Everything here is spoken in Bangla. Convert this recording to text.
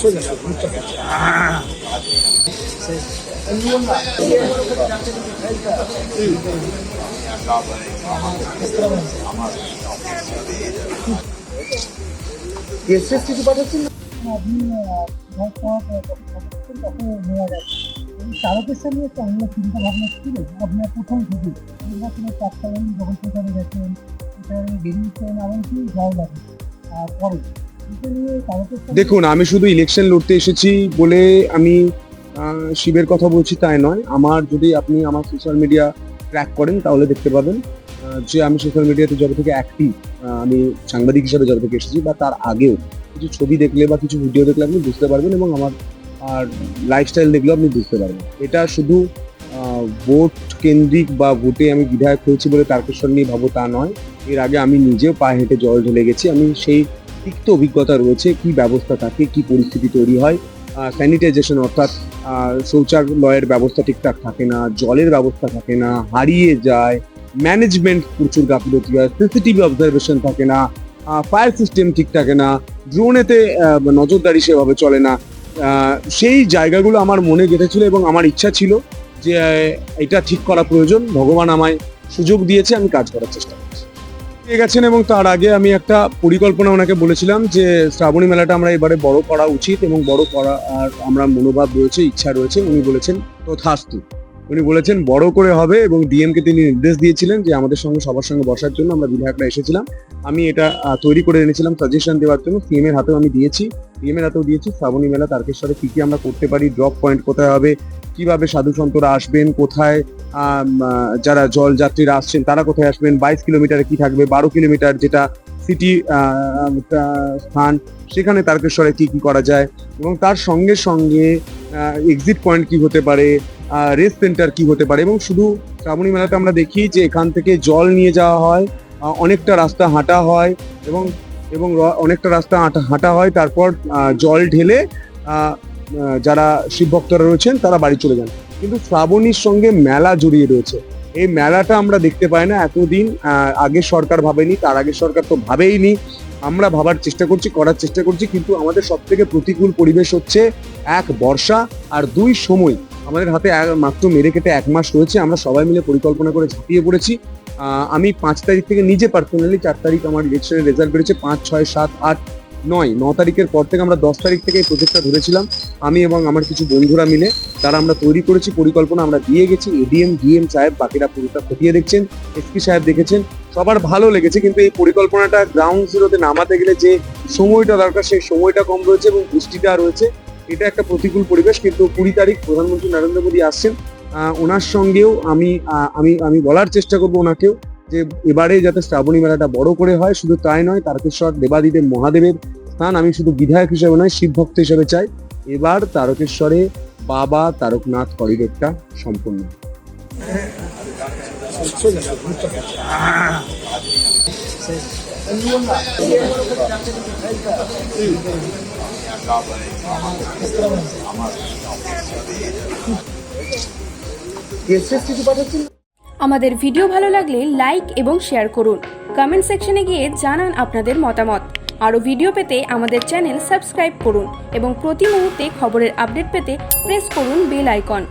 কিছু পাঠাচ্ছেন চালকের সামনে একটা অন্য চিন্তা ভাবনা ছিল আপনার প্রথম থেকে নির্বাচনের তৎকালীন যখন প্রচারে গেছেন প্রচারে বেরিয়েছেন এমনকি জল লাগে আর পরে দেখুন, আমি শুধু ইলেকশন লড়তে এসেছি বলে আমি শিবের কথা বলছি তাই নয়। আমার যদি আপনি আমার সোশ্যাল মিডিয়া ট্র্যাক করেন তাহলে দেখতে পাবেন যে আমি সোশ্যাল মিডিয়াতে যবে থেকে অ্যাক্টিভ, আমি সাংবাদিক হিসাবে যবে থেকে এসেছি বা তার আগেও কিছু ছবি দেখলে বা কিছু ভিডিও দেখলে আপনি বুঝতে পারবেন এবং আমার আর লাইফস্টাইল দেখলেও আপনি বুঝতে পারবেন। এটা শুধু ভোট কেন্দ্রিক বা ভোটে আমি বিধায়ক হয়েছি বলে তারকেশ্বর নিয়ে ভাবো তা নয়। এর আগে আমি নিজেও পায়ে হেঁটে জল ঢেলে গেছি। আমি সেই তিক্ত অভিজ্ঞতা রয়েছে, কি ব্যবস্থা থাকে, কি পরিস্থিতি তৈরি হয়। স্যানিটাইজেশন অর্থাৎ শৌচালয়ের ব্যবস্থা ঠিকঠাক থাকে না, জলের ব্যবস্থা থাকে না, হারিয়ে যায়, ম্যানেজমেন্ট প্রচুর গাফিলতি হয়, সিসিটিভি অবজারভেশন থাকে না, ফায়ার সিস্টেম ঠিক থাকে না, ড্রোনেতে নজরদারি সেভাবে চলে না। সেই জায়গাগুলো আমার মনে গেঁথেছিল এবং আমার ইচ্ছা ছিল যে এটা ঠিক করা প্রয়োজন। ভগবান আমায় সুযোগ দিয়েছে, আমি কাজ করার চেষ্টা করছি। পেয়ে গেছেন এবং তার আগে আমি একটা পরিকল্পনা ওনাকে বলেছিলাম যে শ্রাবণী মেলাটা আমরা এবারে বড় করা উচিত এবং বড় করা আর আমরা মনোভাব রয়েছে, ইচ্ছা রয়েছে। উনি বলেছেন তথাস্তু, উনি বলেছেন বড় করে হবে এবং ডিএমকে তিনি নির্দেশ দিয়েছিলেন যে আমাদের সঙ্গে সবার সঙ্গে বসার জন্য। আমরা বিধায়করা এসেছিলাম, আমি এটা তৈরি করে এনেছিলাম সাজেশন দেওয়ার জন্য। সিএম এর হাতেও আমি দিয়েছি, ডিএম এর হাতেও দিয়েছি। শ্রাবণী মেলা তারকেশ্বরে কি কি আমরা করতে পারি, ড্রপ পয়েন্ট কোথায় হবে, কিভাবে সাধু সন্তরা আসবেন, কোথায় যারা জল যাত্রীরা আসছেন তারা কোথায় আসবেন, 22 কিলোমিটারে কি থাকবে, 12 কিলোমিটার যেটা সিটি স্থান সেখানে তারকেশ্বরে কি কি করা যায় এবং তার সঙ্গে সঙ্গে এক্সিট পয়েন্ট কি হতে পারে, রেস্ট সেন্টার কি হতে পারে। এবং শুধু শ্রাবণী মেলাতে আমরা দেখি যে এখান থেকে জল নিয়ে যাওয়া হয়, অনেকটা রাস্তা হাঁটা হয় এবং এবং অনেকটা রাস্তা হাঁটা হয়, তারপর জল ঢেলে যারা শিব ভক্তরা রয়েছেন তারা বাড়ি চলে যান। কিন্তু শ্রাবণীর সঙ্গে মেলা জড়িয়ে রয়েছে। এই মেলাটা আমরা দেখতে পাই না এতদিন। আগের সরকার ভাবেনি, তার আগের সরকার তো ভাবেইনি। আমরা ভাবার চেষ্টা করছি, করার চেষ্টা করছি, কিন্তু আমাদের সব থেকে প্রতিকূল পরিবেশ হচ্ছে এক বর্ষা আর দুই সময়। আমাদের হাতে মাত্র মেরে কেটে 1 মাস রয়েছে। আমরা সবাই মিলে পরিকল্পনা করে ঝাঁপিয়ে পড়েছি। আমি 5 তারিখ থেকে নিজে পার্সোনালি, 4 তারিখ আমার ইলেকশনের রেজাল্ট বেরিয়েছে, 5, 6, 7, 8, 9 তারিখের পর থেকে আমরা 10 তারিখ থেকে এই প্রজেক্টটা ধরেছিলাম। আমি এবং আমার কিছু বন্ধুরা মিলে তারা আমরা তৈরি করেছি পরিকল্পনা, আমরা দিয়ে গেছি। এডিএম ডিএম সাহেব বাকিরা পুরোটা খতিয়ে দেখছেন, এসপি সাহেব দেখেছেন, সবার ভালো লেগেছে। কিন্তু এই পরিকল্পনাটা গ্রাউন্ড জিরোতে নামাতে গেলে যে সময়টা দরকার সেই সময়টা কম রয়েছে এবং বৃষ্টিটা রয়েছে। এটা একটা প্রতিকূল পরিবেশ। কিন্তু 20 তারিখ প্রধানমন্ত্রী নরেন্দ্র মোদী আসছেন, ওনার সঙ্গেও আমি বলার চেষ্টা করবো ওনাকেও যে এবারে যাতে শ্রাবণী মেলাটা বড় করে হয়। শুধু তাই নয়, তারকেশ্বর দেবাদিদেব মহাদেবের স্থান। আমি শুধু বিধায়ক হিসেবে নয়, শিব ভক্ত হিসেবে চাই এবার তারকেশ্বরে বাবা তারকনাথ করিডোরটা সম্পূর্ণ। আমাদের ভিডিও ভালো লাগলে লাইক এবং শেয়ার করুন। কমেন্ট সেকশনে গিয়ে জানান আপনাদের মতামত। আরও ভিডিও পেতে আমাদের চ্যানেল সাবস্ক্রাইব করুন এবং প্রতি মুহূর্তে খবরের আপডেট পেতে প্রেস করুন বেল আইকন।